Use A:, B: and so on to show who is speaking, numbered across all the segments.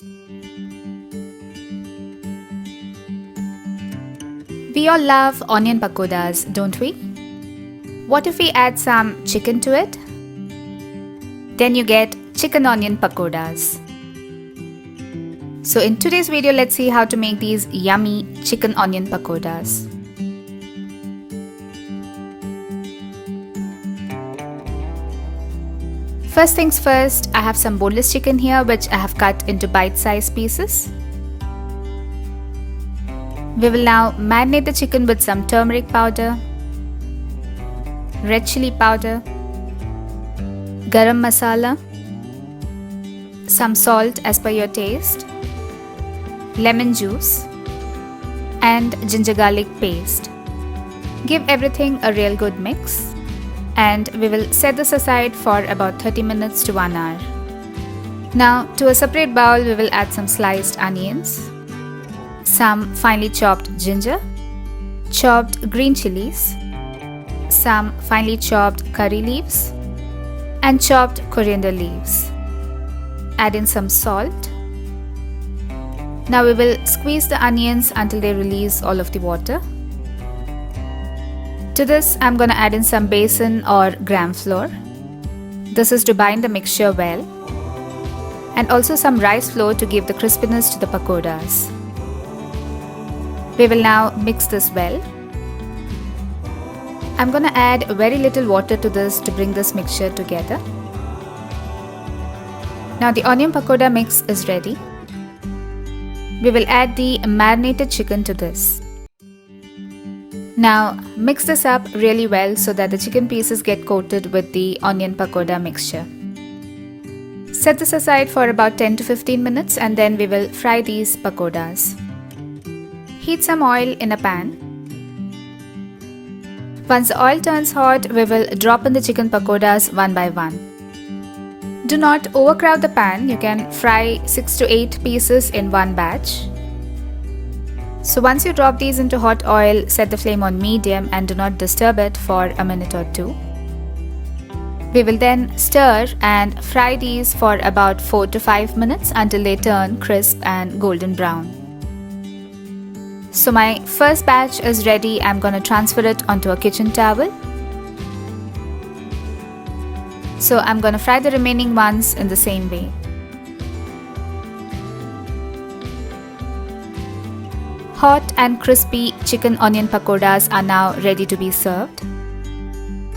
A: We all love onion pakodas, don't we? What if we add some chicken to it? Then you get chicken onion pakodas. So in today's video, let's see how to make these yummy chicken onion pakodas. First things first, I have some boneless chicken here which I have cut into bite-sized pieces. We will now marinate the chicken with some turmeric powder, red chilli powder, garam masala, some salt as per your taste, lemon juice, and ginger garlic paste. Give everything a real good mix, and we will set this aside for about 30 minutes to 1 hour. Now to a separate bowl we will add some sliced onions, some finely chopped ginger, chopped green chilies, some finely chopped curry leaves, and chopped coriander leaves. Add in some salt. Now we will squeeze the onions until they release all of the water. To this, I'm going to add in some Besan or Gramflour. This is to bind the mixture well. And also some rice flour to give the crispiness to the pakoras. We will now mix this well. I'm going to add very little water to this to bring this mixture together. Now the onion pakoda mix is ready. We will add the marinated chicken to this. Now mix this up really well so that the chicken pieces get coated with the onion pakoda mixture. Set this aside for about 10 to 15 minutes and then we will fry these pakodas. Heat some oil in a pan. Once the oil turns hot, we will drop in the chicken pakodas one by one. Do not overcrowd the pan. You can fry 6 to 8 pieces in one batch. So once you drop these into hot oil, set the flame on medium and do not disturb it for a minute or two. We will then stir and fry these for about 4 to 5 minutes until they turn crisp and golden brown. So my first batch is ready. I'm going to transfer it onto a kitchen towel. So I'm going to fry the remaining ones in the same way. Hot and crispy chicken onion pakodas are now ready to be served.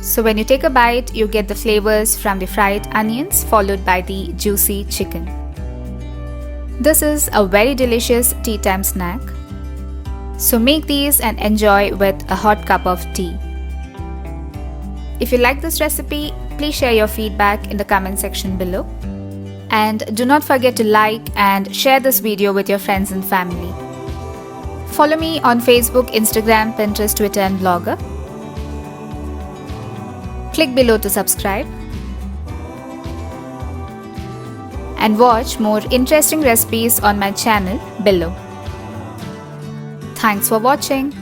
A: So when you take a bite, you get the flavors from the fried onions followed by the juicy chicken. This is a very delicious tea time snack. So make these and enjoy with a hot cup of tea. If you like this recipe, please share your feedback in the comment section below. And do not forget to like and share this video with your friends and family. Follow me on Facebook, Instagram, Pinterest, Twitter and Blogger. Click below to subscribe. And watch more interesting recipes on my channel below. Thanks for watching.